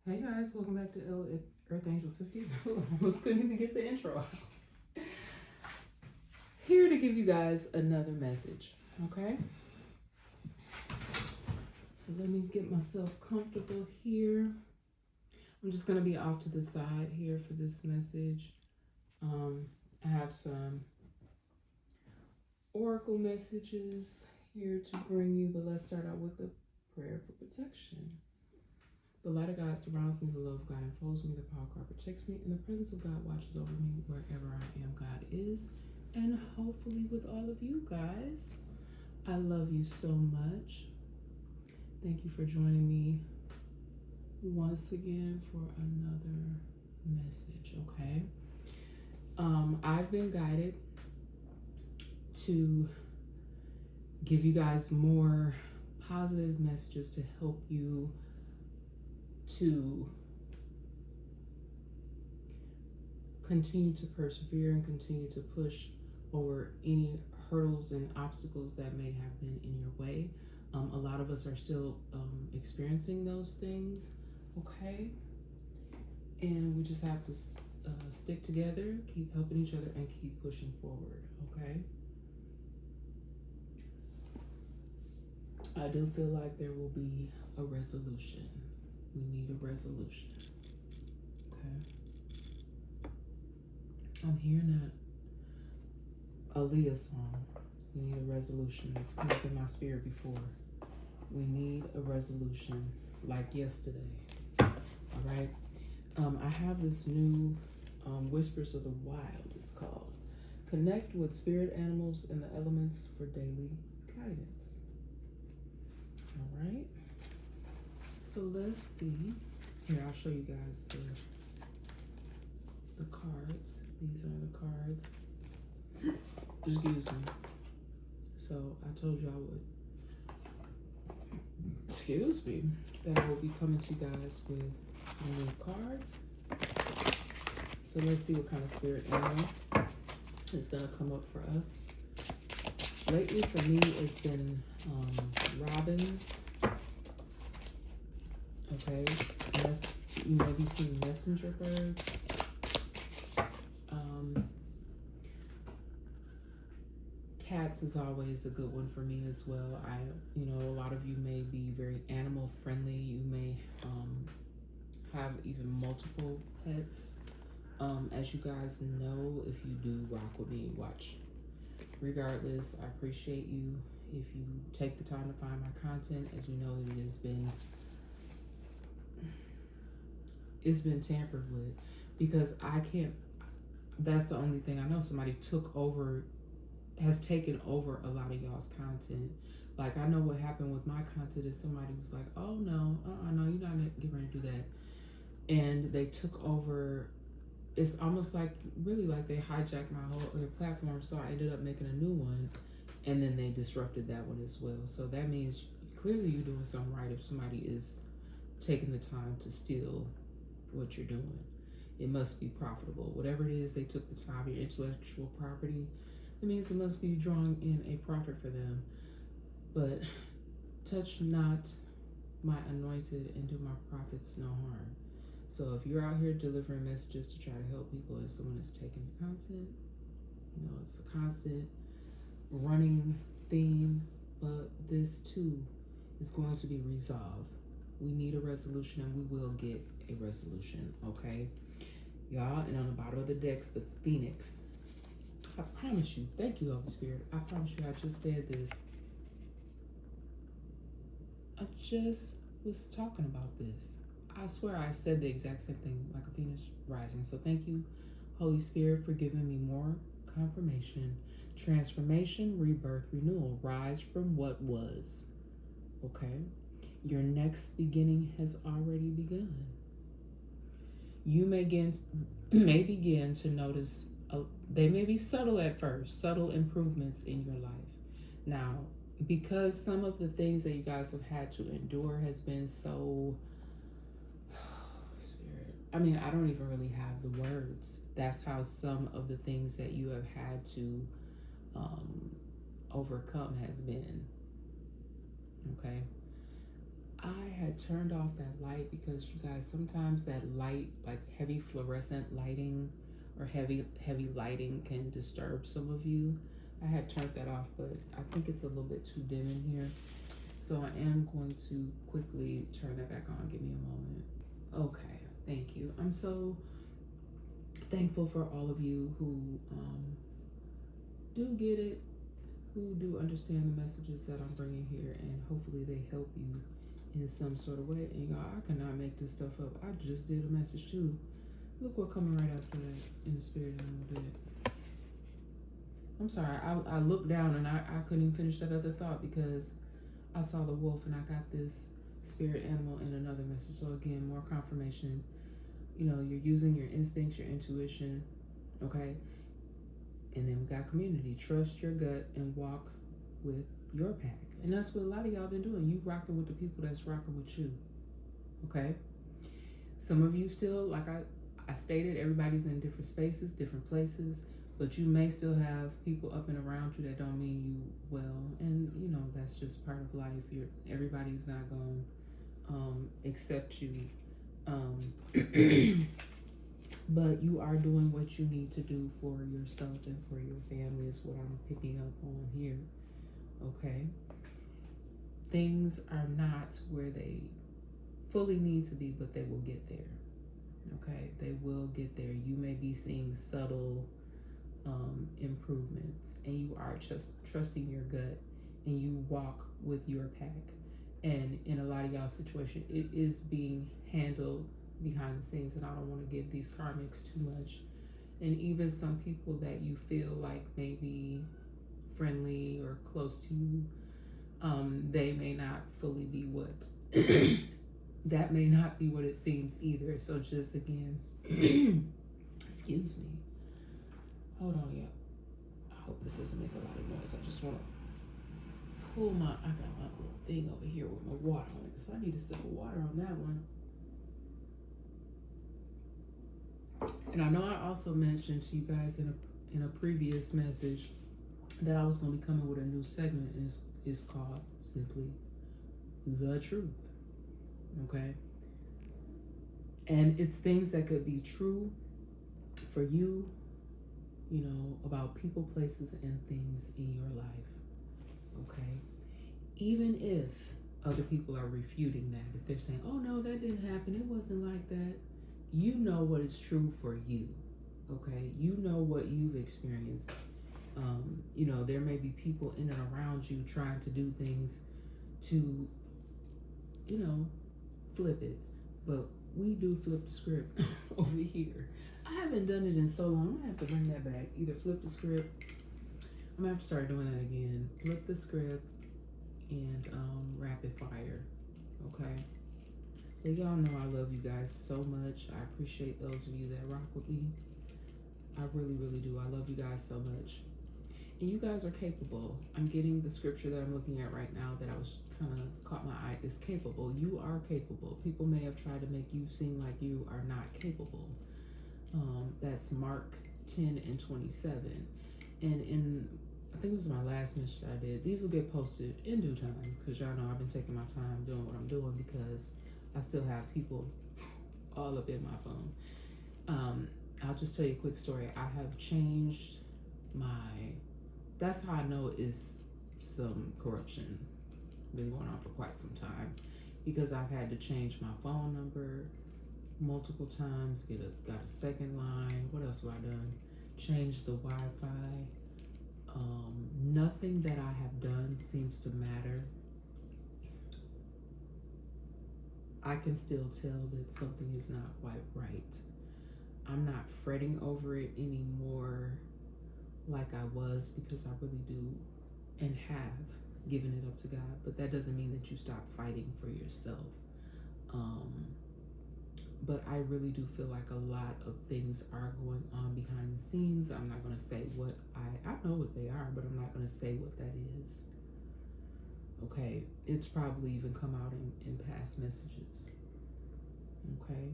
Hey guys, welcome back to Earth Angel 50. Almost couldn't even get the intro out. Here to give you guys another message, okay? So let me get myself comfortable here. I'm just going to be off to the side here for this message. I have some oracle messages here to bring you, but let's start out with a prayer for protection. The light of God surrounds me, the love of God enfolds me, the power of God protects me, and the presence of God watches over me wherever I am. God is, and hopefully with all of you guys. I love you so much. Thank you for joining me once again for another message, okay? I've been guided to give you guys more positive messages to help you to continue to persevere and continue to push over any hurdles and obstacles that may have been in your way. A lot of us are still experiencing those things, okay? And we just have to stick together, keep helping each other, and keep pushing forward, okay? I do feel like there will be a resolution. We need a resolution, okay? I'm hearing that Aaliyah song. We need a resolution. It's come up in my spirit before. We need a resolution like yesterday. All right. I have this new Whispers of the Wild, it's called. Connect with spirit animals and the elements for daily guidance. All right. So let's see. Here, I'll show you guys the cards. These are the cards. Excuse me. So I told you I would. Excuse me. That I will be coming to you guys with some new cards. So let's see what kind of spirit animal is going to come up for us. Lately for me it's been robins. Okay. You may be seeing messenger birds. Cats is always a good one for me as well. A lot of you may be very animal friendly. You may have even multiple pets. As you guys know, if you do rock with me, watch. Regardless, I appreciate you if you take the time to find my content. As we know, it's been tampered with because I can't. That's the only thing I know. Somebody has taken over a lot of y'all's content. Like, I know what happened with my content is somebody was like, oh no, no, you're not getting ready to do that. And they took over. It's almost like, really like they hijacked my whole other platform. So I ended up making a new one. And then they disrupted that one as well. So that means clearly you're doing something right if somebody is taking the time to steal what you're doing. It must be profitable. Whatever it is, they took the time, your intellectual property. It means it must be drawing in a profit for them. But touch not my anointed and do my prophets no harm. So if you're out here delivering messages to try to help people and someone is taking the content, it's a constant running theme, but this too is going to be resolved. We need a resolution and we will get a resolution, okay? Y'all, and on the bottom of the deck's the Phoenix. I promise you, thank you, Holy Spirit. I promise you, I just said this. I just was talking about this. I swear I said the exact same thing, like a Phoenix rising. So thank you, Holy Spirit, for giving me more confirmation. Transformation, rebirth, renewal. Rise from what was. Okay? Your next beginning has already begun. You may begin to notice, they may be subtle at first, subtle improvements in your life. Now, because some of the things that you guys have had to endure has been so, Spirit, I don't even really have the words. That's how some of the things that you have had to overcome has been. Okay? I had turned off that light because you guys, sometimes that light, like heavy fluorescent lighting or heavy lighting, can disturb some of you. I had turned that off, but I think it's a little bit too dim in here. So I am going to quickly turn that back on. Give me a moment. Okay, thank you. I'm so thankful for all of you who do get it, who do understand the messages that I'm bringing here, and hopefully they help you in some sort of way. And y'all, I cannot make this stuff up. I just did a message too. Look what coming right after that in the spirit animal did. I'm sorry, I looked down and I couldn't even finish that other thought because I saw the wolf and I got this spirit animal in another message. So again, more confirmation. You know, you're using your instincts, your intuition, okay? And then we got community. Trust your gut and walk with your pack. And that's what a lot of y'all been doing. You rocking with the people that's rocking with you, okay? Some of you still, like I stated, everybody's in different spaces, different places, but you may still have people up and around you that don't mean you well. And, you know, that's just part of life. Everybody's not going to accept you. But you are doing what you need to do for yourself and for your family is what I'm picking up on here, okay? Things are not where they fully need to be, but they will get there, okay? They will get there. You may be seeing subtle improvements, and you are just trusting your gut, and you walk with your pack. And in a lot of y'all situation, it is being handled behind the scenes, and I don't want to give these karmics too much. And even some people that you feel like maybe friendly or close to you, they may not fully be what that may not be what it seems either. So just again, excuse me. Hold on, yeah. I hope this doesn't make a lot of noise. I just want to pull I got my little thing over here with my water on it because I need a sip of water on that one. And I know I also mentioned to you guys in a previous message that I was going to be coming with a new segment, and it's called simply The Truth. Okay? And it's things that could be true for you, you know, about people, places, and things in your life. Okay? Even if other people are refuting that, if they're saying, oh no, that didn't happen, it wasn't like that, you know what is true for you. Okay? You know what you've experienced. You know, there may be people in and around you trying to do things to, you know, flip it. But we do flip the script over here. I haven't done it in so long. I'm gonna have to bring that back. Either flip the script. I'm gonna have to start doing that again. Flip the script and rapid fire. Okay. But y'all know I love you guys so much. I appreciate those of you that rock with me. I really, really do. I love you guys so much. And you guys are capable. I'm getting the scripture that I'm looking at right now that I was kind of caught my eye. Is capable. You are capable. People may have tried to make you seem like you are not capable. That's Mark 10 and 27. And I think it was my last message I did. These will get posted in due time because y'all know I've been taking my time doing what I'm doing because I still have people all up in my phone. I'll just tell you a quick story. I have changed that's how I know it's some corruption been going on for quite some time, because I've had to change my phone number multiple times, got a second line. What else have I done? Changed the Wi-Fi. Nothing that I have done seems to matter. I can still tell that something is not quite right. I'm not fretting over it anymore like I was, because I really do and have given it up to God. But that doesn't mean that you stop fighting for yourself. But I really do feel like a lot of things are going on behind the scenes. I'm not going to say what I know what they are, but I'm not going to say what that is. Okay, it's probably even come out in past messages. Okay,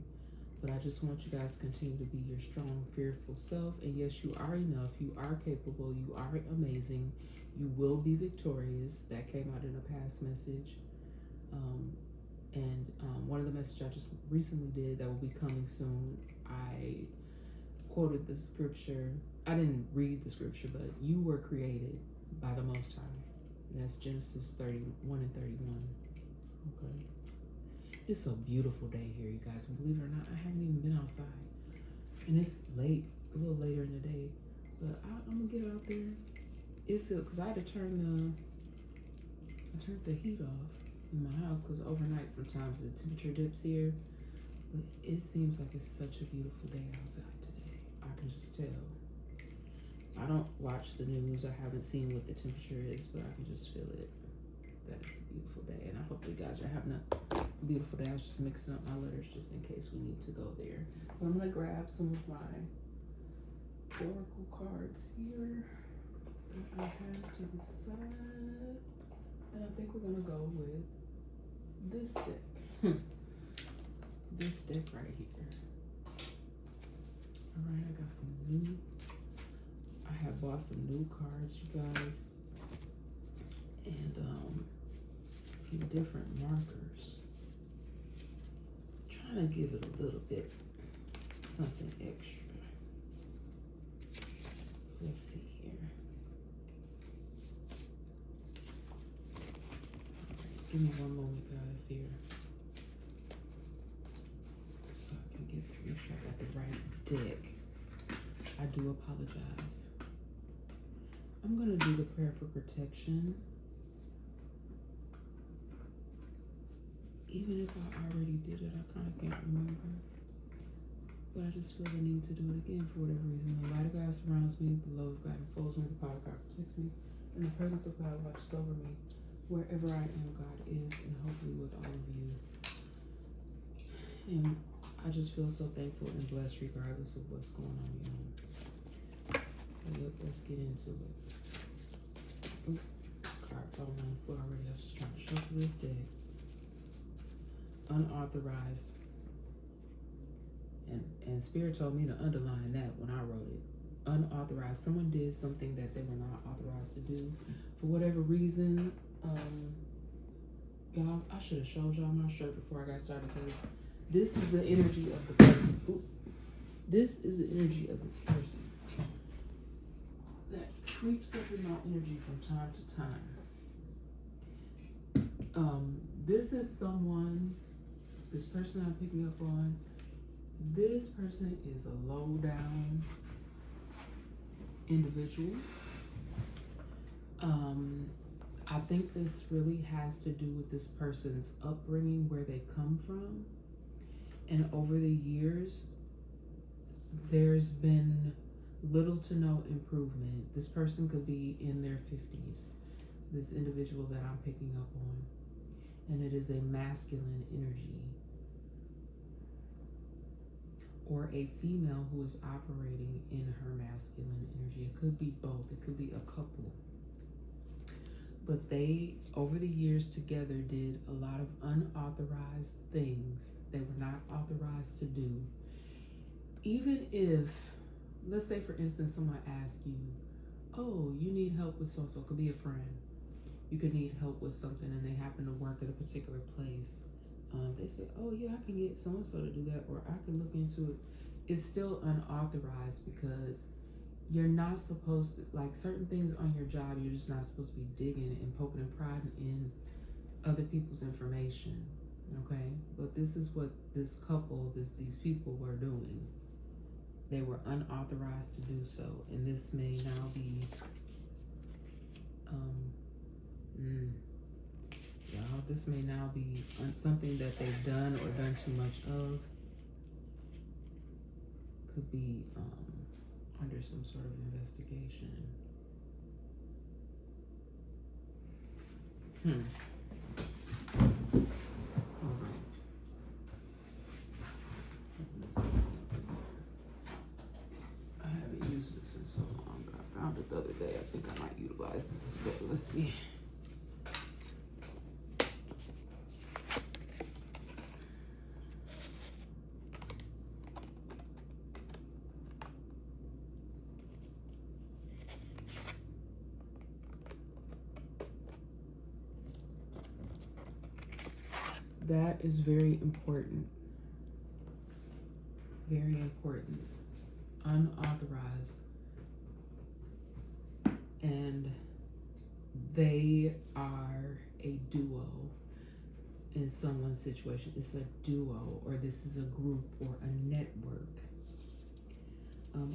but I just want you guys to continue to be your strong, fearful self. And yes, you are enough. You are capable. You are amazing. You will be victorious. That came out in a past message. And one of the messages I just recently did that will be coming soon, I quoted the scripture. I didn't read the scripture, but you were created by the Most High. And that's Genesis 31 and 31. Okay. It's a beautiful day here, you guys. And believe it or not, I haven't even been outside. And it's late, a little later in the day. But I'm going to get out there. It feels, because I had to turn the heat off in my house because overnight sometimes the temperature dips here. But it seems like it's such a beautiful day outside today. I can just tell. I don't watch the news. I haven't seen what the temperature is, but I can just feel it. That it's a beautiful day, and I hope you guys are having a beautiful day. I was just mixing up my letters just in case we need to go there. But I'm gonna grab some of my oracle cards here that I have to the side, and I think we're gonna go with this deck. This deck right here. All right, I got some new. I have bought some new cards, you guys, and some different markers. I'm trying to give it a little bit something extra. Let's see here. Right, give me one moment, guys, here, so I can make sure I got the right deck. I do apologize. I'm going to do the prayer for protection. Even if I already did it, I kind of can't remember. But I just feel the need to do it again for whatever reason. The light of God surrounds me, the love of God enfolds me, the power of God protects me, and the presence of God watches over me. Wherever I am, God is, and hopefully with all of you. And I just feel so thankful and blessed regardless of what's going on, you know. Let's get into it. Ooh, card falling on the floor already. I was just trying to shuffle this deck. Unauthorized. And Spirit told me to underline that when I wrote it. Unauthorized. Someone did something that they were not authorized to do. For whatever reason, y'all, I should have showed y'all my shirt before I got started because this is the energy of the person. Ooh, this is the energy of this person that creeps up in my energy from time to time. This is someone, this person I'm picking up on, this person is a low down individual. I think this really has to do with this person's upbringing, where they come from. And over the years, there's been little to no improvement. This person could be in their 50s, this individual that I'm picking up on. And it is a masculine energy. Or a female who is operating in her masculine energy. It could be both. It could be a couple. But they, over the years together, did a lot of unauthorized things they were not authorized to do. Even if, let's say for instance, someone asks you, oh, you need help with so-so. It could be a friend. You could need help with something and they happen to work at a particular place. They say, oh yeah, I can get so-and-so to do that, or I can look into it. It's still unauthorized because you're not supposed to, like certain things on your job, you're just not supposed to be digging and poking and prying in other people's information, okay? But this is what this couple, these people were doing. They were unauthorized to do so, and this may now be, this may now be something that they've done or done too much of. Could be under some sort of investigation. All right. I haven't used this in so long, but I found it the other day. I think I might utilize this today. Let's see. That is very important. Very important. Unauthorized. And they are a duo in someone's situation. It's a duo, or this is a group or a network.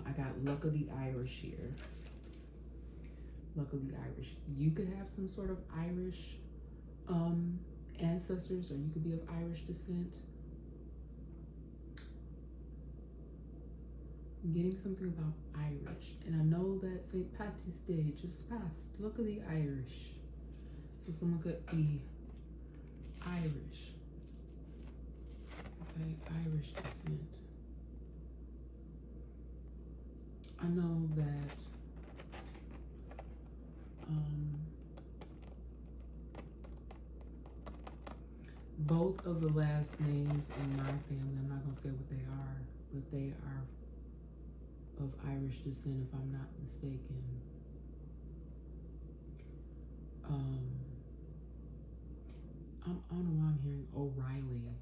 I got Luck of the Irish here. Luck of the Irish. You could have some sort of Irish ancestors, or you could be of Irish descent. I'm getting something about Irish, and I know that St. Patty's Day just passed. Luck of the Irish. So someone could be Irish. Okay, Irish descent. I know that both of the last names in my family, I'm not going to say what they are, but they are of Irish descent, if I'm not mistaken. I don't know why I'm hearing O'Reilly.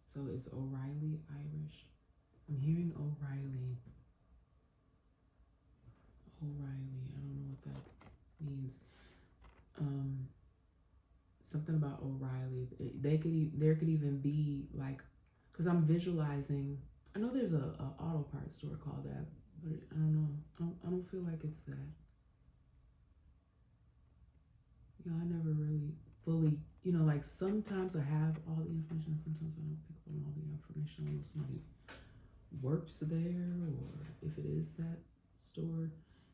So is O'Reilly Irish? I'm hearing O'Reilly. O'Reilly. I don't know what that means. Something about O'Reilly. There could even be like, because I'm visualizing. I know there's a auto parts store called that, but I don't know. I don't feel like it's that. I never really fully, like sometimes I have all the information, sometimes I don't pick up on all the information. I don't know if somebody works there or if it is that store.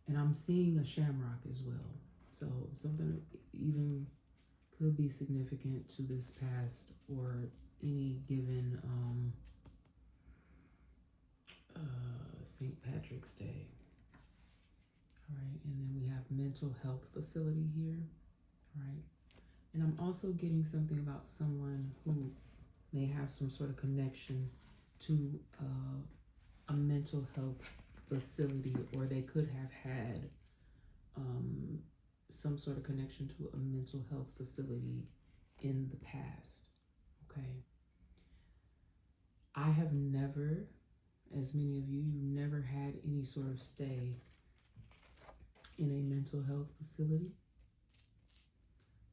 And I'm seeing a shamrock as well. So something even could be significant to this past or any given St. Patrick's Day. All right, and then we have mental health facility here. All right, and I'm also getting something about someone who may have some sort of connection to a mental health facility, or they could have had some sort of connection to a mental health facility in the past. Okay. I have never, as many of you, never had any sort of stay in a mental health facility.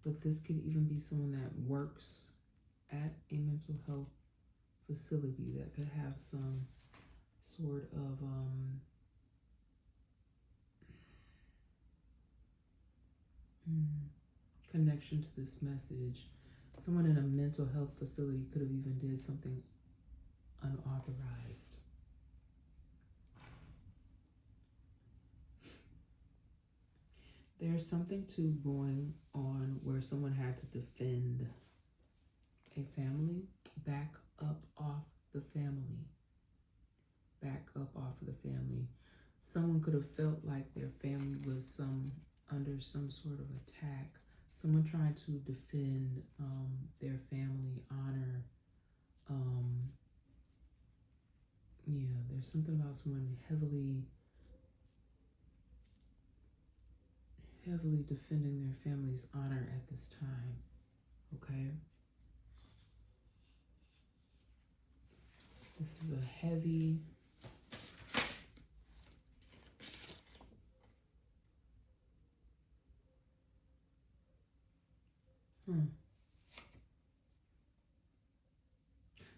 But this could even be someone that works at a mental health facility that could have some sort of connection to this message. Someone in a mental health facility could have even did something unauthorized. There's something too going on where someone had to defend a family, back up off the family. Back up off of the family. Someone could have felt like their family was under some sort of attack. Someone trying to defend their family honor. Yeah, there's something about someone heavily defending their family's honor at this time. Okay. This is a heavy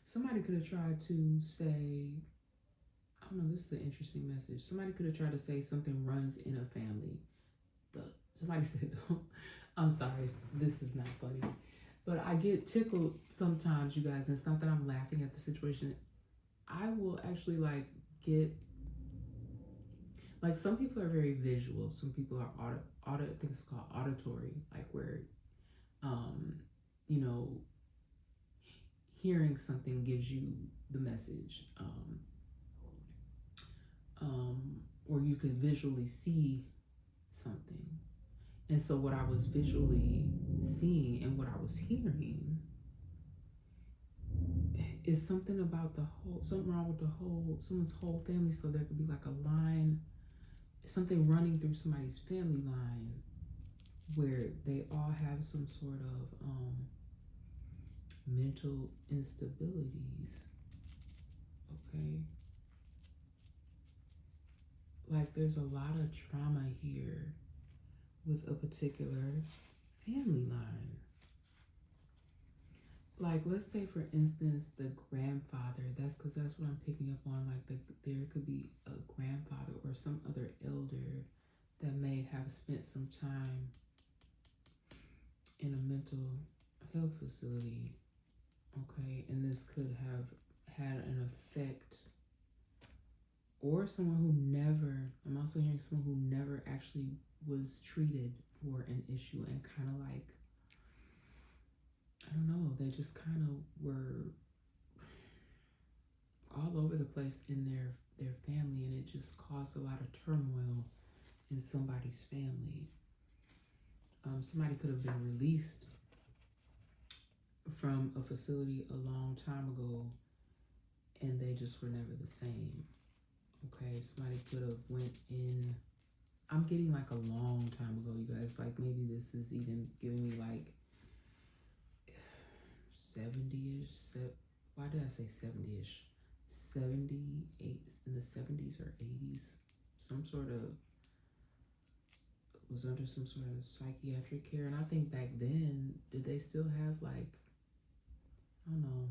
Somebody could have tried to say, I don't know, this is an interesting message. Somebody could have tried to say something runs in a family. Somebody said, I'm sorry, this is not funny. But I get tickled sometimes, you guys, and it's not that I'm laughing at the situation. I will actually get, some people are very visual. Some people are I think it's called auditory, where, you know, hearing something gives you the message, or you can visually see something. And so what I was visually seeing and what I was hearing is something about something wrong with someone's whole family. So there could be like a line, something running through somebody's family line where they all have some sort of mental instabilities. Okay. Like there's a lot of trauma here with a particular family line. Like let's say for instance the grandfather, that's because that's what I'm picking up on. Like there could be a grandfather or some other elder that may have spent some time in a mental health facility. Okay, and this could have had an effect, or someone who never, I'm also hearing someone who never actually was treated for an issue and kind of like, I don't know, they just kind of were all over the place in their family, and it just caused a lot of turmoil in somebody's family. Somebody could have been released from a facility a long time ago and they just were never the same. Okay, somebody could have went in, I'm getting like a long time ago, you guys. Like maybe this is even giving me like 70-ish. Why did I say 70-ish? 78 in the 70s or 80s. Some sort of was under some sort of psychiatric care. And I think back then, did they still have like, I don't know.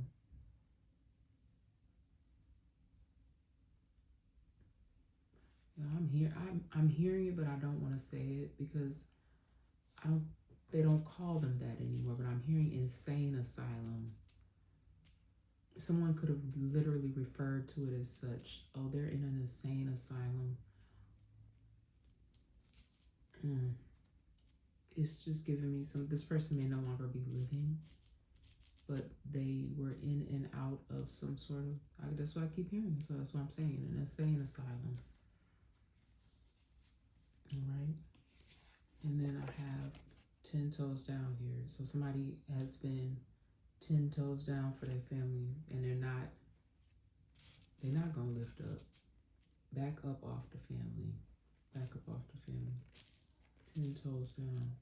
You know, I'm hearing it, but I don't want to say it because I don't. They don't call them that anymore. But I'm hearing insane asylum. Someone could have literally referred to it as such. Oh, they're in an insane asylum. It's just giving me some. This person may no longer be living, but they were in and out of some sort of. That's what I keep hearing. So that's what I'm saying. An insane asylum. All right. And then I have 10 toes down here. So somebody has been 10 toes down for their family, and they're not gonna lift up. Back up off the family. Back up off the family. 10 toes down.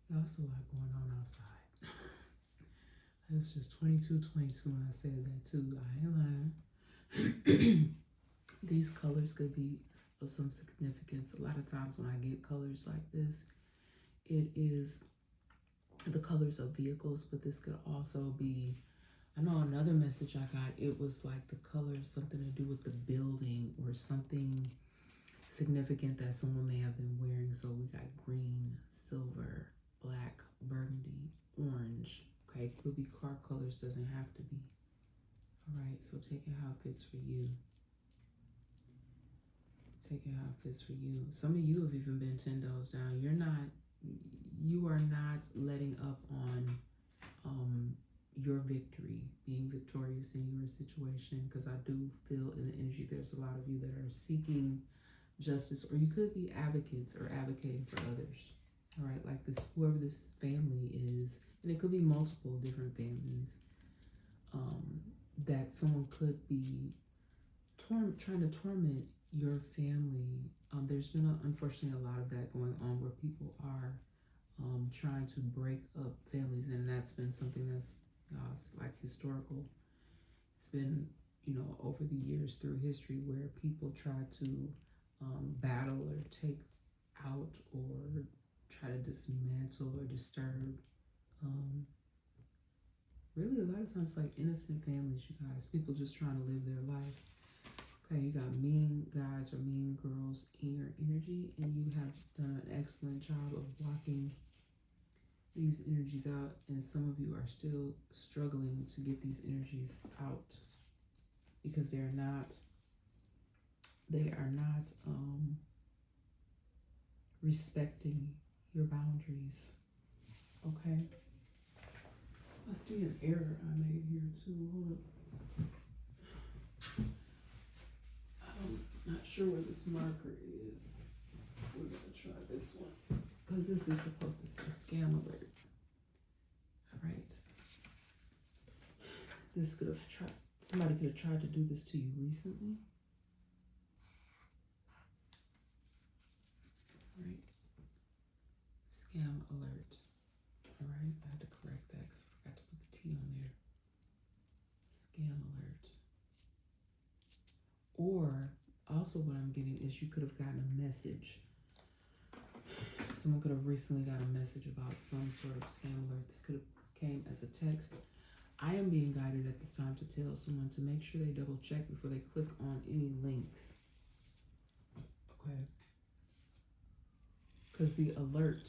That's a lot going on outside. It's just 22 when I said that too. I ain't lying. These colors could be of some significance. A lot of times when I get colors like this, it is the colors of vehicles, but this could also be, I know another message I got, it was like the color, something to do with the building or something significant that someone may have been wearing. So we got green, silver, black, burgundy, orange. Okay, could be car colors, doesn't have to be. All right, so take it how it fits for you. Take it how it fits for you. Some of you have even been 10 toes down. You are not letting up on your victory, being victorious in your situation, because I do feel in the energy there's a lot of you that are seeking justice, or you could be advocates or advocating for others. All right, like this, whoever this family is, and it could be multiple different families, that someone could be trying to torment your family. There's been unfortunately a lot of that going on where people are trying to break up families, and that's been something that's like historical. It's been, over the years through history where people try to battle or take out or try to dismantle or disturb. Really, a lot of times, like innocent families, you guys, people just trying to live their life. Okay, you got mean guys or mean girls in your energy, and you have done an excellent job of blocking these energies out, and some of you are still struggling to get these energies out because they are not respecting your boundaries. Okay, I see an error I made here too. Hold up. I'm not sure where this marker is. We're gonna try this one because this is supposed to say scam alert. All right. This could have tried. Somebody could have tried to do this to you recently. Scam alert. All right, I had to correct that because I forgot to put the T on there. Scam alert. Or also what I'm getting is you could have gotten a message. Someone could have recently got a message about some sort of scam alert. This could have came as a text. I am being guided at this time to tell someone to make sure they double check before they click on any links. Okay. Because the alert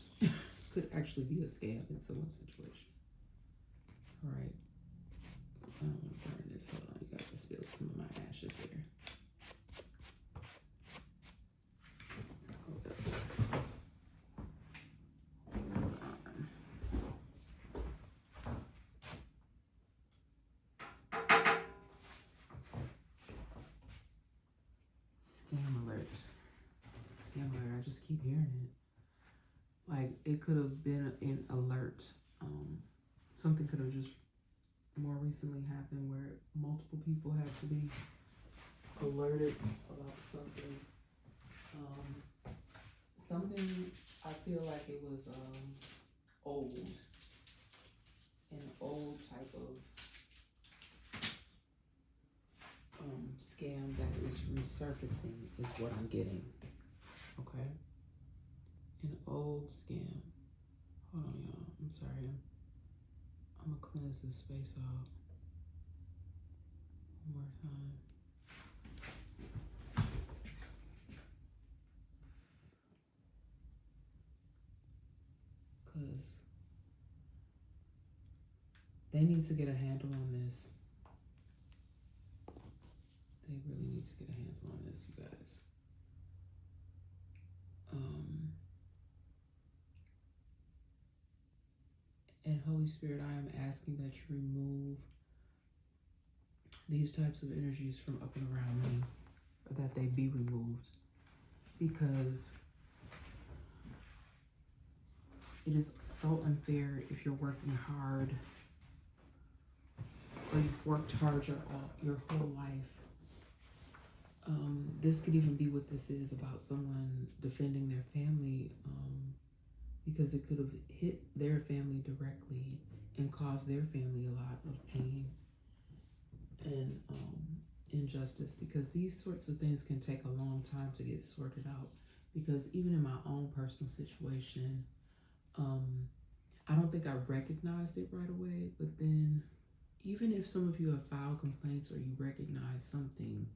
could actually be a scam in someone's situation. All right. I don't want to burn this. Hold on. You guys, I spilled some of my ashes here. Hold up. Scam alert. Scam alert. I just keep hearing it. Like, it could have been an alert. Something could have just more recently happened where multiple people had to be alerted about something. Something, I feel like it was old. An old type of scam that is resurfacing is what I'm getting. Okay? An old scam. Hold on, y'all. I'm sorry. I'm gonna cleanse this space out one more time. Because they need to get a handle on this. They really need to get a handle on this, you guys. And Holy Spirit, I am asking that you remove these types of energies from up and around me, or that they be removed, because it is so unfair if you're working hard or you've worked hard your whole life. This could even be what this is about, someone defending their family, because it could have hit their family directly and caused their family a lot of pain and injustice, because these sorts of things can take a long time to get sorted out. Because even in my own personal situation, I don't think I recognized it right away, but then even if some of you have filed complaints or you recognize something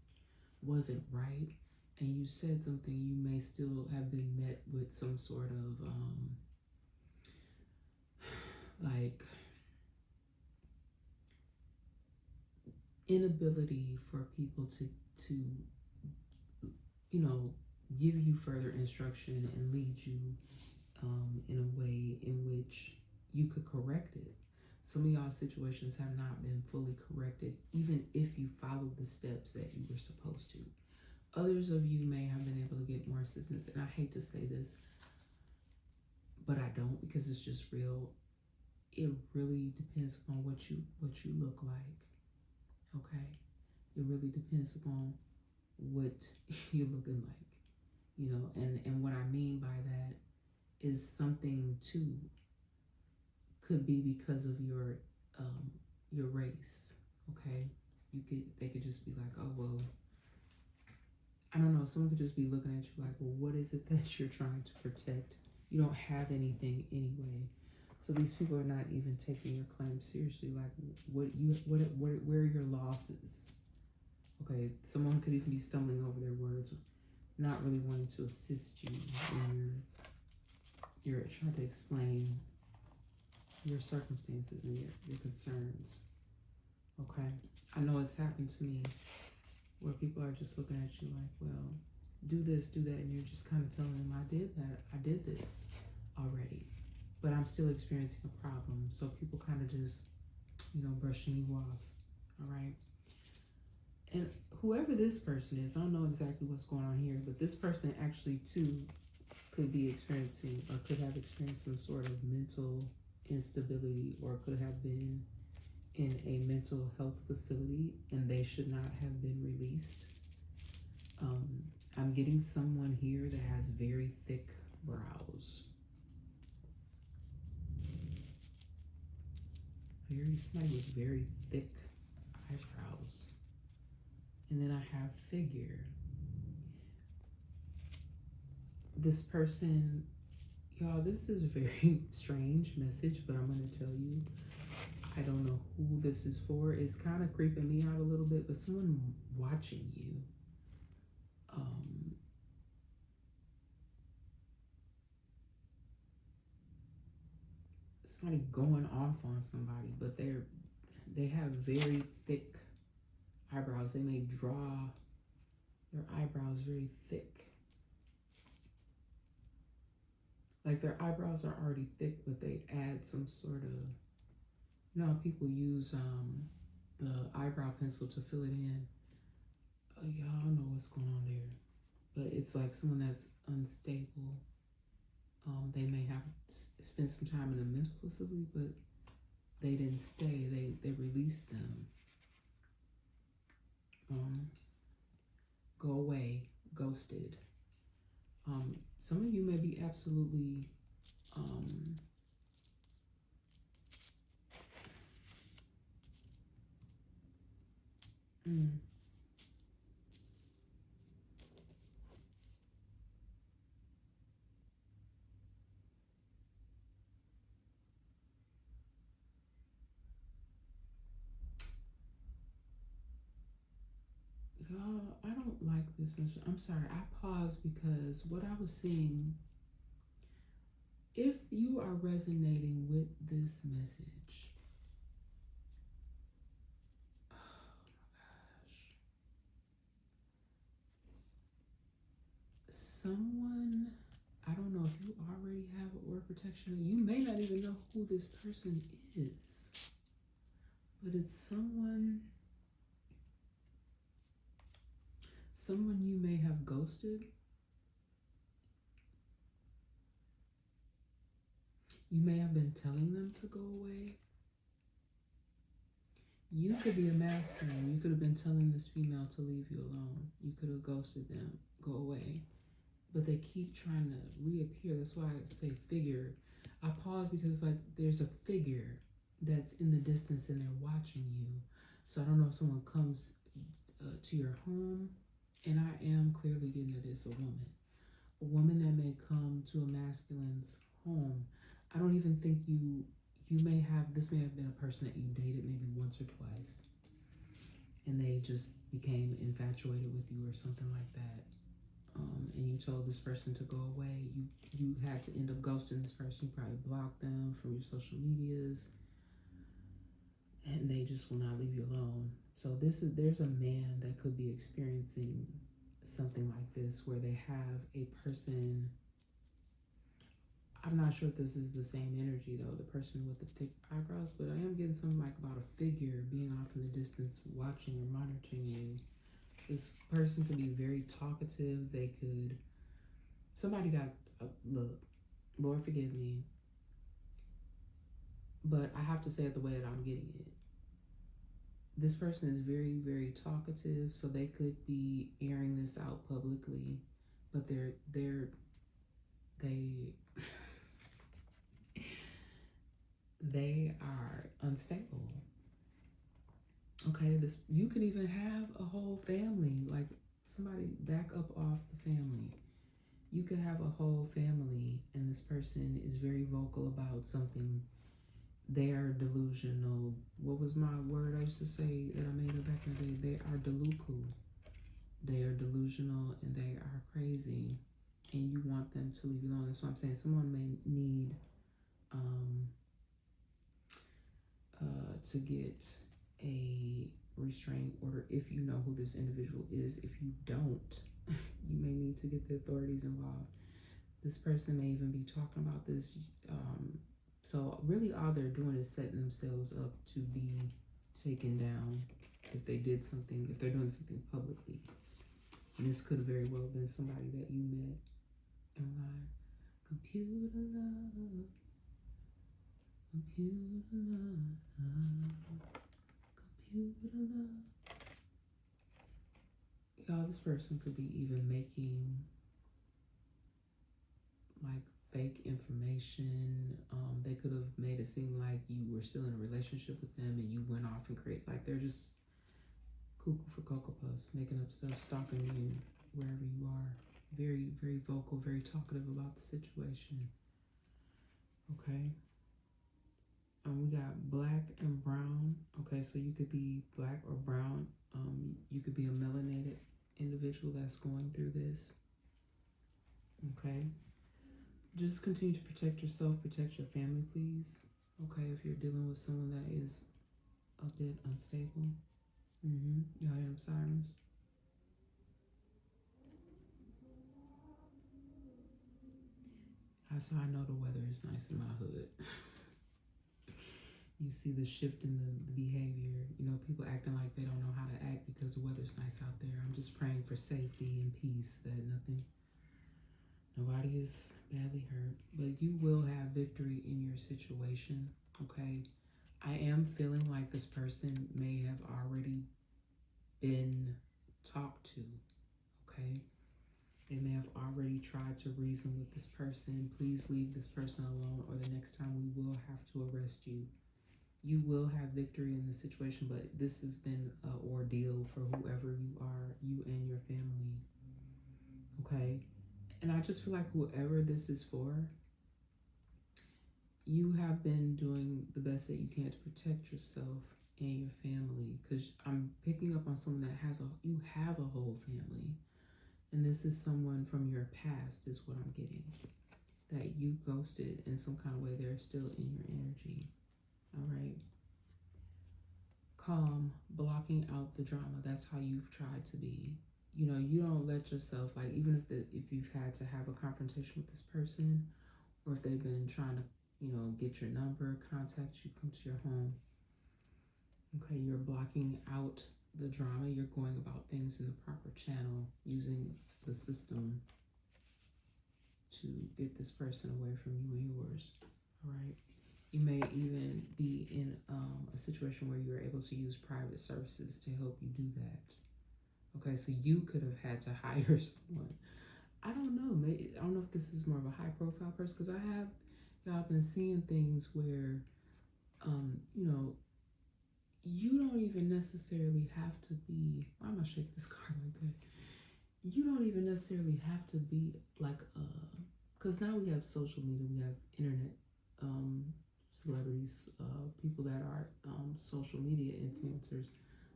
wasn't right and you said something, you may still have been met with some sort of like inability for people to give you further instruction and lead you in a way in which you could correct it. Some of y'all situations have not been fully corrected, even if you followed the steps that you were supposed to. Others of you may have been able to get more assistance, and I hate to say this, but I don't, because it's just real. It really depends upon what you look like. Okay? It really depends upon what you're looking like. And what I mean by that is something too could be because of your race. Okay? They could just be like, oh well, I don't know, someone could just be looking at you like, well, what is it that you're trying to protect? You don't have anything anyway. So these people are not even taking your claim seriously. Like, where are your losses? Okay, someone could even be stumbling over their words, not really wanting to assist you when you're trying to explain your circumstances and your concerns. Okay, I know it's happened to me, where people are just looking at you like, well, do this, do that, and you're just kind of telling them, I did that, I did this already, but I'm still experiencing a problem. So people kind of just, brushing you off. All right. And whoever this person is, I don't know exactly what's going on here, but this person actually too could be experiencing or could have experienced some sort of mental instability, or could have been in a mental health facility and they should not have been released. I'm getting someone here that has very thick brows. somebody with very thick eyebrows. And then I have figure. This person, y'all, this is a very strange message, but I'm going to tell you. I don't know who this is for. It's kind of creeping me out a little bit, but someone watching you. Somebody going off on somebody, but they have very thick eyebrows. They may draw their eyebrows very thick. Like their eyebrows are already thick, but they add some sort of, you know how people use the eyebrow pencil to fill it in. Y'all know what's going on there. But it's like someone that's unstable. They may have spent some time in a mental facility, but they didn't stay. They released them. Go away, ghosted. Some of you may be absolutely y'all, I don't like this message. I'm sorry, I paused because what I was seeing, if you are resonating with this message, oh my gosh, someone, I don't know if you already have an aura protection, or you may not even know who this person is, but it's someone you may have ghosted. You may have been telling them to go away. You could be a masculine. You could have been telling this female to leave you alone. You could have ghosted them, go away. But they keep trying to reappear. That's why I say figure. I pause because like there's a figure that's in the distance and they're watching you. So I don't know if someone comes to your home, and I am clearly getting that it's a woman. A woman that may come to a masculine's home. I don't even think this may have been a person that you dated maybe once or twice, and they just became infatuated with you or something like that. And you told this person to go away. You had to end up ghosting this person. You probably blocked them from your social medias, and they just will not leave you alone. So there's a man that could be experiencing something like this where they have a person. I'm not sure if this is the same energy though, the person with the thick eyebrows, but I am getting something like about a figure being off in the distance watching or monitoring you. This person could be very talkative. Somebody got, look, Lord forgive me, but I have to say it the way that I'm getting it. This person is very, very talkative, so they could be airing this out publicly, but they they are unstable. Okay, you could even have a whole family, like somebody back up off the family. You could have a whole family, and this person is very vocal about something. They are delusional. What was my word I used to say that I made up back in the day? They are deluku. They are delusional and they are crazy, and you want them to leave you alone. That's what I'm saying. Someone may need to get a restraining order if you know who this individual is. If you don't, you may need to get the authorities involved. This person may even be talking about this. So really all they're doing is setting themselves up to be taken down if they're doing something publicly. And this could have very well been somebody that you met online. Computer love. Y'all, this person could be even making like fake information. They could could have made it seem like you were still in a relationship with them and you went off and create, like, they're just cuckoo for Cocoa Puffs, making up stuff, stalking you wherever you are. Very, very vocal, very talkative about the situation. Okay. We got black and brown. Okay, so you could be black or brown. You could be a melanated individual that's going through this. Okay. Just continue to protect yourself, protect your family, please. Okay, if you're dealing with someone that is a bit unstable. Y'all hear them sirens? That's how I know the weather is nice in my hood. You see the shift in the behavior. You know, people acting like they don't know how to act because the weather's nice out there. I'm just praying for safety and peace, that nobody is badly hurt. But you will have victory in your situation, okay? I am feeling like this person may have already been talked to, okay? They may have already tried to reason with this person. Please leave this person alone, or the next time we will have to arrest you. You will have victory in the situation, but this has been an ordeal for whoever you are, you and your family. Okay? And I just feel like whoever this is for, you have been doing the best that you can to protect yourself and your family. Because I'm picking up on someone that you have a whole family. And this is someone from your past, is what I'm getting. That you ghosted in some kind of way. They're still in your energy. All right? Calm, blocking out the drama. That's how you've tried to be. You know, you don't let yourself, like, even if you've had to have a confrontation with this person, or if they've been trying to, you know, get your number, contact you, come to your home. Okay, you're blocking out the drama. You're going about things in the proper channel, using the system to get this person away from you and yours. All right. You may even be in a situation where you're able to use private services to help you do that. Okay, so you could have had to hire someone. I don't know. Maybe, I don't know if this is more of a high profile person, because y'all been seeing things where, you know, you don't even necessarily have to be. Why am I shaking this card like that? You don't even necessarily have to be like because now we have social media, we have internet celebrities, people that are social media influencers.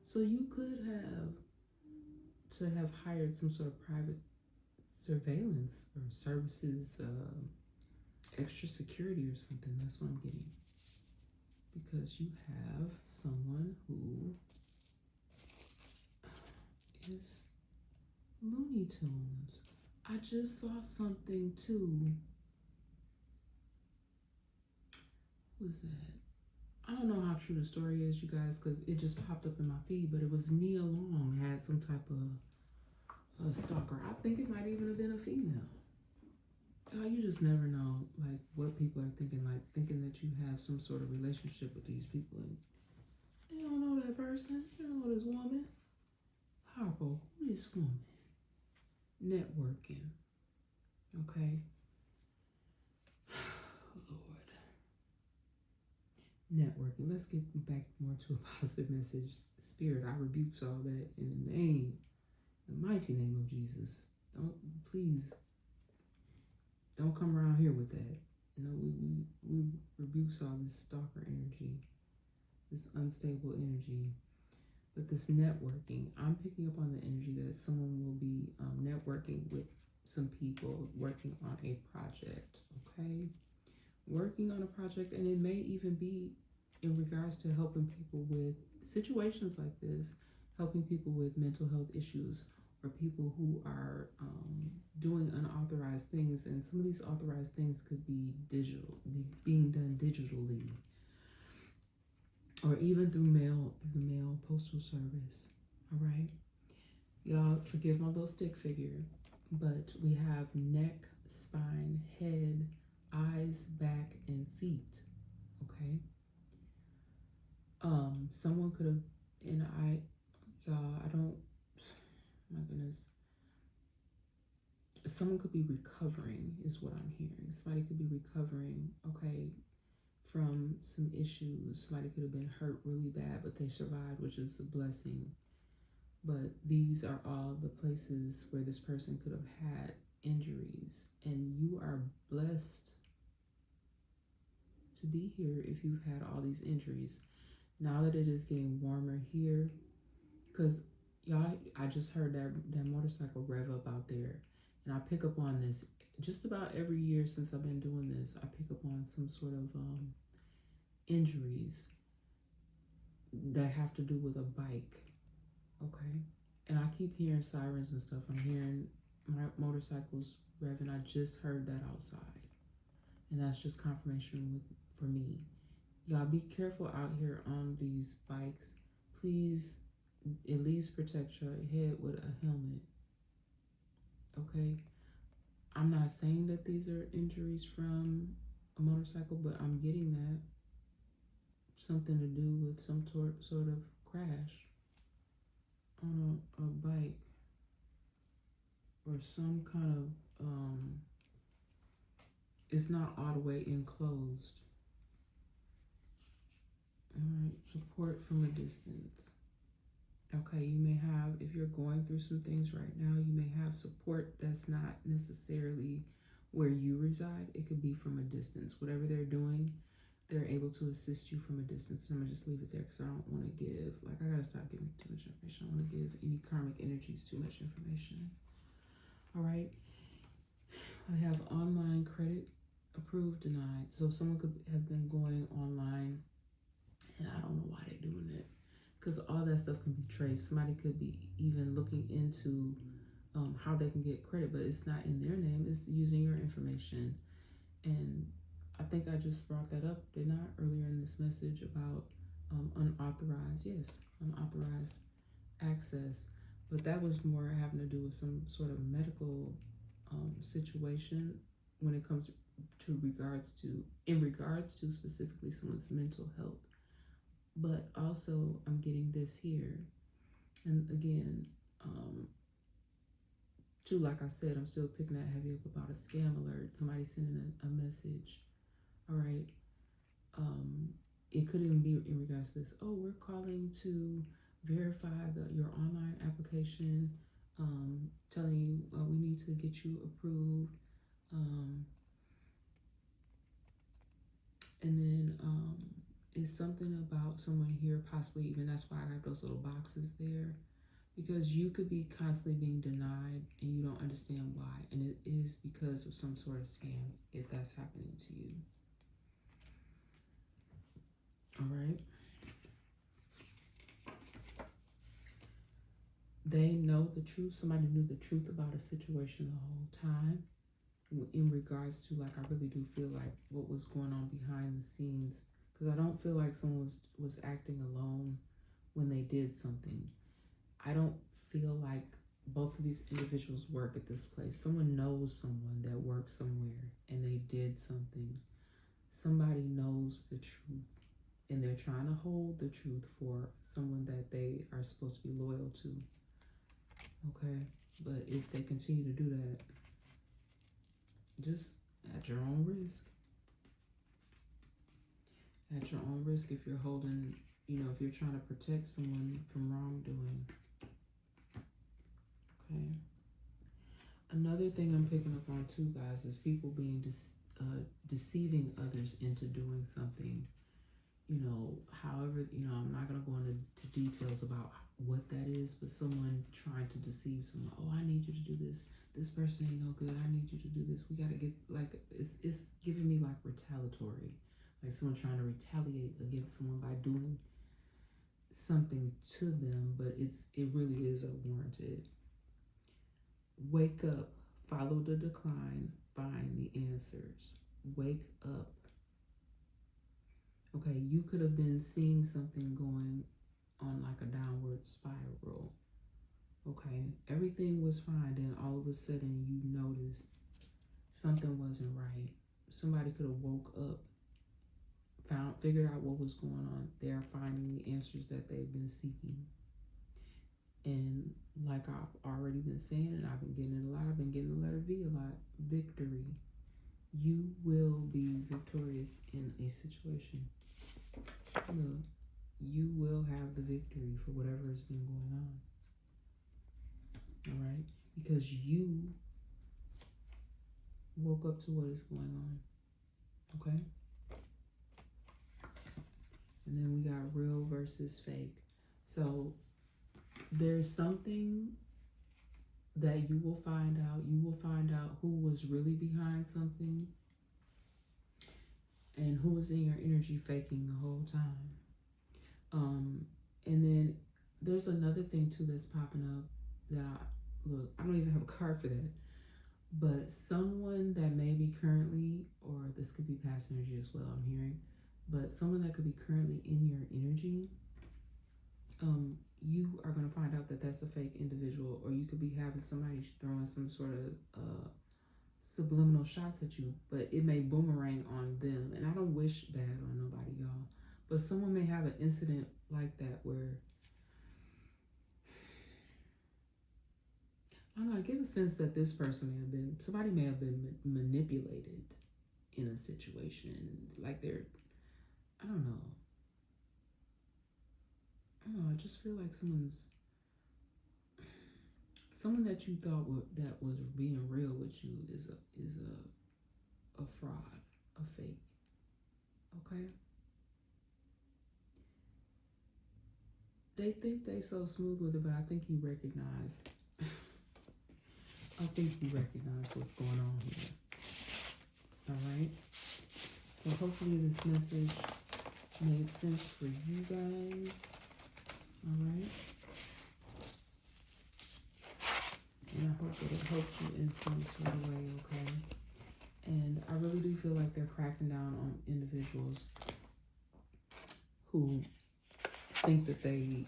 So you could have hired some sort of private surveillance or services, extra security or something. That's what I'm getting. Because you have someone who is Looney Tunes. I just saw something too. What was that? I don't know how true the story is, you guys, because it just popped up in my feed, but it was Nia Long had some type of a stalker. I think it might even have been a female. You just never know, like, what people are thinking, like, thinking that you have some sort of relationship with these people, and you don't know that person, you don't know this woman. Powerful, who is this woman? Networking, okay? Lord. Networking. Let's get back more to a positive message. Spirit, I rebuke all that in the mighty name of Jesus. Please don't come around here with that. No, we rebuke all this stalker energy, this unstable energy. But this networking, I'm picking up on the energy that someone will be networking with some people, working on a project, okay? Working on a project, and it may even be in regards to helping people with situations like this, helping people with mental health issues, or people who are doing unauthorized things. And some of these authorized things could be being done digitally, or even through the mail postal service. All right, y'all, forgive my little stick figure, but we have neck, spine, head, eyes, back, and feet. Okay. Someone could have, and I don't, my goodness. Someone could be recovering, is what I'm hearing. Somebody could be recovering, okay, from some issues. Somebody could have been hurt really bad, but they survived, which is a blessing. But these are all the places where this person could have had injuries, and you are blessed to be here if you've had all these injuries. Now that it is getting warmer here, because y'all, I just heard that motorcycle rev up out there, and I pick up on this just about every year since I've been doing this. I pick up on some sort of injuries that have to do with a bike, okay? And I keep hearing sirens and stuff. I'm hearing my motorcycles revving. I just heard that outside, and that's just confirmation for me. Y'all be careful out here on these bikes. Please, at least protect your head with a helmet, okay? I'm not saying that these are injuries from a motorcycle, but I'm getting that something to do with some sort of crash on a bike or some kind of it's not all the way enclosed. All right, support from a distance. Okay, you may have, if you're going through some things right now, you may have support that's not necessarily where you reside. It could be from a distance. Whatever they're doing, they're able to assist you from a distance. And I'm gonna just leave it there because I don't want to give, like, I gotta stop giving too much information. I don't want to give any karmic energies too much information. All right, I have online credit approved, denied. So someone could have been going online, and I don't know why they're doing it, because all that stuff can be traced. Somebody could be even looking into how they can get credit, but it's not in their name. It's using your information. And I think I just brought that up, didn't I, earlier in this message about unauthorized. Yes, unauthorized access. But that was more having to do with some sort of medical situation when it comes in regards to specifically someone's mental health. But also, I'm getting this here. And again, too, like I said, I'm still picking that heavy up about a scam alert. Somebody sending a message. All right. It could even be in regards to this. Oh, we're calling to verify your online application, telling you we need to get you approved. And then it's something about someone here, possibly even that's why I have those little boxes there, because you could be constantly being denied and you don't understand why. And it is because of some sort of scam if that's happening to you. All right. They know the truth. Somebody knew the truth about a situation the whole time. In regards to, like, I really do feel like what was going on behind the scenes, because I don't feel like someone was acting alone when they did something. I don't feel like both of these individuals work at this place. Someone knows someone that works somewhere and they did something. Somebody knows the truth and they're trying to hold the truth for someone that they are supposed to be loyal to. Okay, but if they continue to do that, just at your own risk. At your own risk if you're holding, if you're trying to protect someone from wrongdoing. Okay. Another thing I'm picking up on too, guys, is people being deceiving others into doing something. However, I'm not going to go into details about what that is, but someone trying to deceive someone. Oh, I need you to do this. This person ain't no good. I need you to do this. We got to get, like, it's giving me like retaliatory. Like someone trying to retaliate against someone by doing something to them, but it really is unwarranted. Wake up, follow the decline, find the answers. Wake up. Okay, you could have been seeing something going on like a downward spiral. Okay, everything was fine, then all of a sudden you noticed something wasn't right. Somebody could have woke up, figured out what was going on. They're finding the answers that they've been seeking. And like I've already been saying, and I've been getting it a lot, I've been getting the letter V a lot. Victory. You will be victorious in a situation. Look, you will have the victory for whatever has been going on. All right? Because you woke up to what is going on. Okay? And then we got real versus fake. So there's something that you will find out. You will find out who was really behind something and who was in your energy faking the whole time. And then there's another thing too that's popping up that I don't even have a card for that. But someone that may be currently, or this could be past energy as well, I'm hearing, but someone that could be currently in your energy, you are going to find out that that's a fake individual, or you could be having somebody throwing some sort of subliminal shots at you, but it may boomerang on them. And I don't wish bad on nobody, y'all, but someone may have an incident like that where, I don't know, I get a sense that this person somebody may have been manipulated in a situation, like they're, I don't know, I just feel like someone that you thought that was being real with you is a fraud, a fake. Okay, they think they so smooth with it, but I think you recognize. I think you recognize what's going on here. All right. So hopefully this message made sense for you guys. All right. And I hope that it helped you in some sort of way, okay? And I really do feel like they're cracking down on individuals who think that they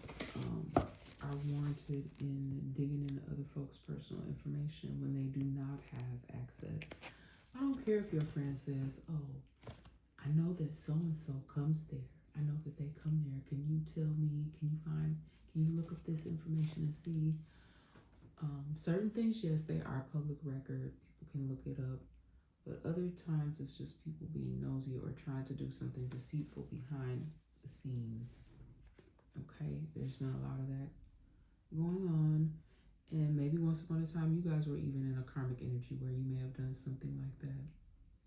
are warranted in digging into other folks' personal information when they do not have access. I don't care if your friend says, oh, I know that so-and-so comes there. I know that they come there. Can you tell me, can you look up this information and see? Certain things, yes, they are public record. People can look it up. But other times it's just people being nosy or trying to do something deceitful behind the scenes. Okay, there's been a lot of that going on. And maybe once upon a time you guys were even in a karmic energy where you may have done something like that.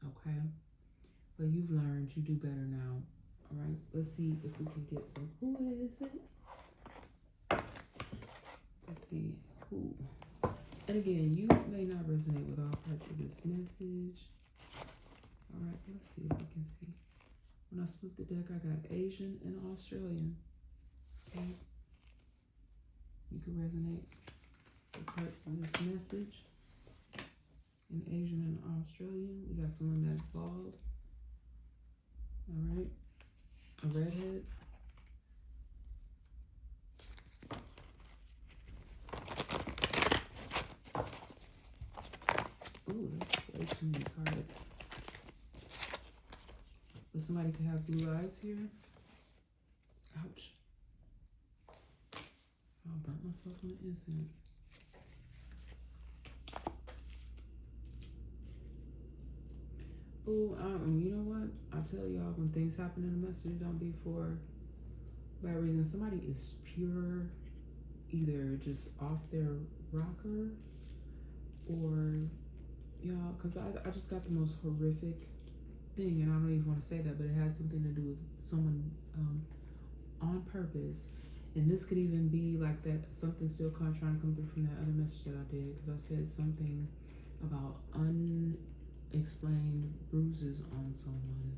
Okay? But you've learned, you do better now. All right, let's see if we can get some. Who is it? Let's see who. And again, you may not resonate with all parts of this message. All right, let's see if we can see. When I split the deck, I got Asian and Australian. Okay, you can resonate with parts of this message. In Asian and Australian, we got someone that's bald. All right, a redhead. Ooh, that's way too many cards. But somebody could have blue eyes here. Ouch. I'll burn myself on the incense. Ooh, you know what? I tell y'all, when things happen in a message, don't be for bad reason. Somebody is pure, either just off their rocker, or y'all, because I just got the most horrific thing, and I don't even want to say that, but it has something to do with someone on purpose. And this could even be like that, something still trying to come through from that other message that I did, because I said something about unexplained bruises on someone.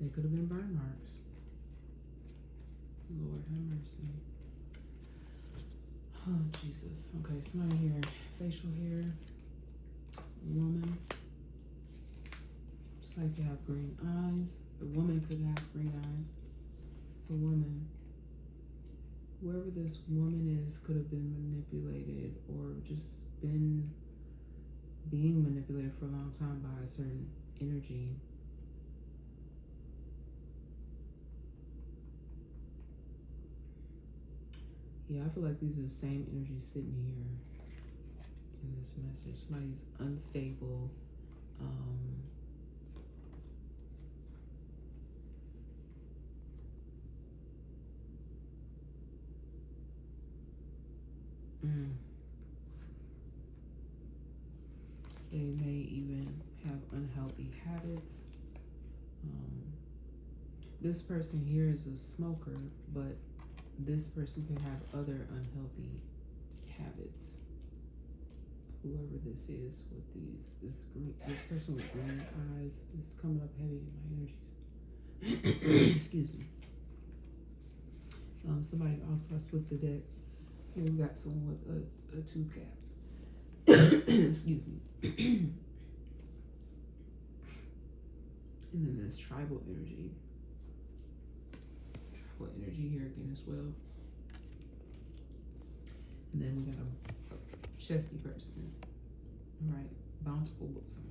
They could have been burn marks. Lord have mercy. Oh, Jesus. Okay, somebody here, facial hair, woman. It's like they have green eyes. The woman could have green eyes. It's a woman. Whoever this woman is could have been manipulated or just been being manipulated for a long time by a certain energy. Yeah, I feel like these are the same energies sitting here in this message. Somebody's unstable. They may even have unhealthy habits. This person here is a smoker, but this person could have other unhealthy habits. Whoever this is with this person with green eyes is coming up heavy in my energies. Excuse me. Somebody also split the deck. Here we got someone with a tooth gap. Excuse me. And then there's tribal energy. Tribal energy here again as well. And then we got a chesty person. All right, bountiful bosom.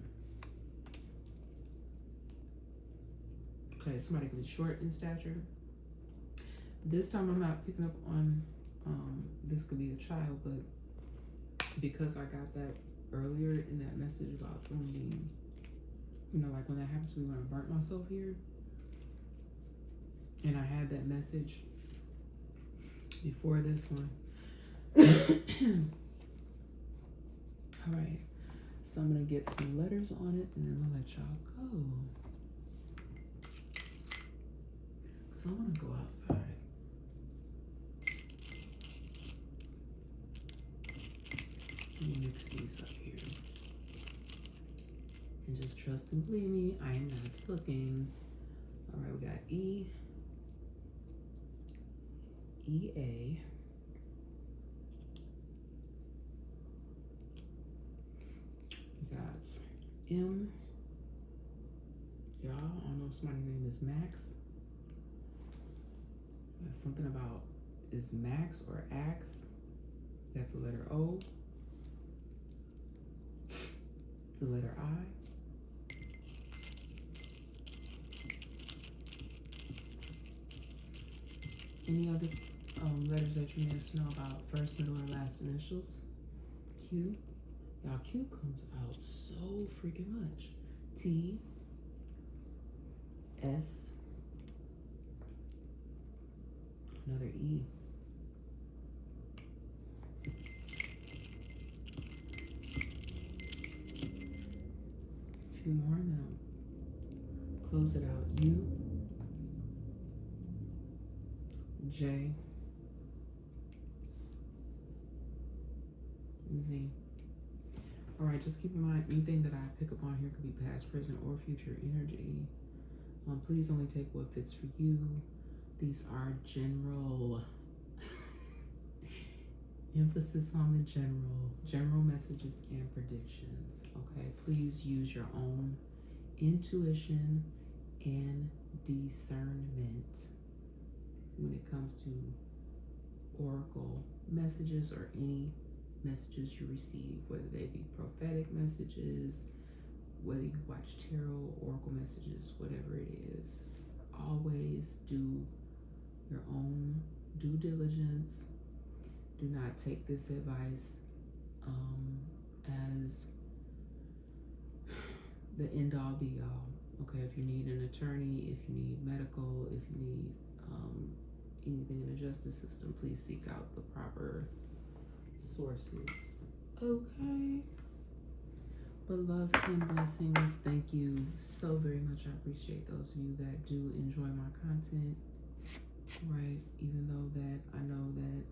Okay, somebody could be short in stature. This time I'm not picking up on this could be a child, but because I got that earlier in that message about someone being, like when that happened to me when I burnt myself here, and I had that message before this one. All right, so I'm gonna get some letters on it, and then I'll let y'all go, because I want to go outside. Let me mix these up here. And just trust and believe me, I am not looking. All right, we got E, EA, we got M, y'all, I don't know if somebody's name is Max. There's something about, is Max or Axe? We got the letter O, the letter I, any other letters that you need us to know about, first, middle, or last initials? Q. Y'all, Q comes out so freaking much. T, S, another E. A few more, and then I'll close it out. U, J, Z. All right, just keep in mind, anything that I pick up on here could be past, present, or future energy. Please only take what fits for you. These are general. Emphasis on the general messages and predictions. Okay, please use your own intuition and discernment when it comes to oracle messages or any messages you receive, whether they be prophetic messages, whether you watch tarot, oracle messages, whatever it is. Always do your own due diligence. Do not take this advice as the end all be all. Okay, if you need an attorney, if you need medical, if you need anything in the justice system, please seek out the proper sources. Okay. But love and blessings. Thank you so very much. I appreciate those of you that do enjoy my content. Right, even though that I know that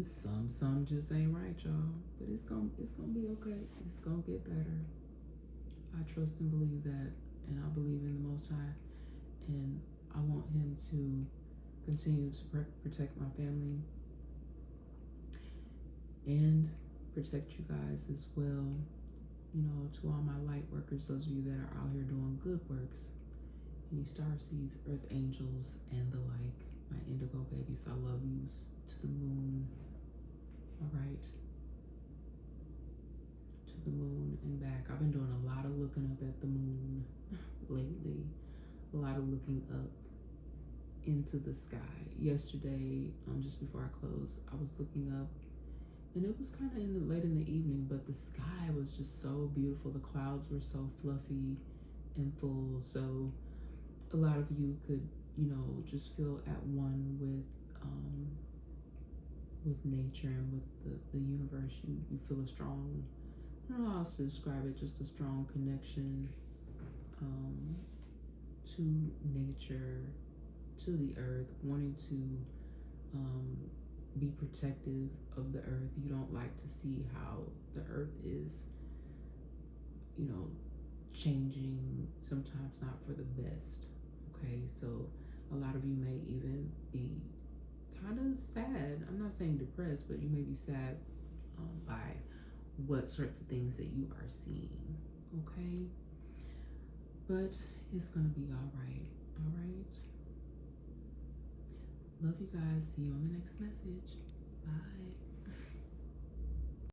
some just ain't right, y'all. But it's gonna be okay. It's gonna get better. I trust and believe that, and I believe in the Most High, and I want Him to continue to protect my family and protect you guys as well. To all my light workers, those of you that are out here doing good works, any star seeds, earth angels, and the like, my indigo babies, I love you to the moon. All right, to the moon and back. I've been doing a lot of looking up at the moon lately, a lot of looking up into the sky. Yesterday, just before I closed, I was looking up, and it was kind of late in the evening, but the sky was just so beautiful. The clouds were so fluffy and full, so a lot of you could, just feel at one with with nature and with the universe. You feel a strong, I don't know how else to describe it, just a strong connection um, to nature, to the earth, wanting to be protective of the earth. You don't like to see how the earth is, you know, changing, sometimes not for the best. Okay, so a lot of you may even be kind of sad. I'm not saying depressed, but you may be sad by what sorts of things that you are seeing. Okay, but it's gonna be all right. All right. Love you guys. See you on the next message. Bye.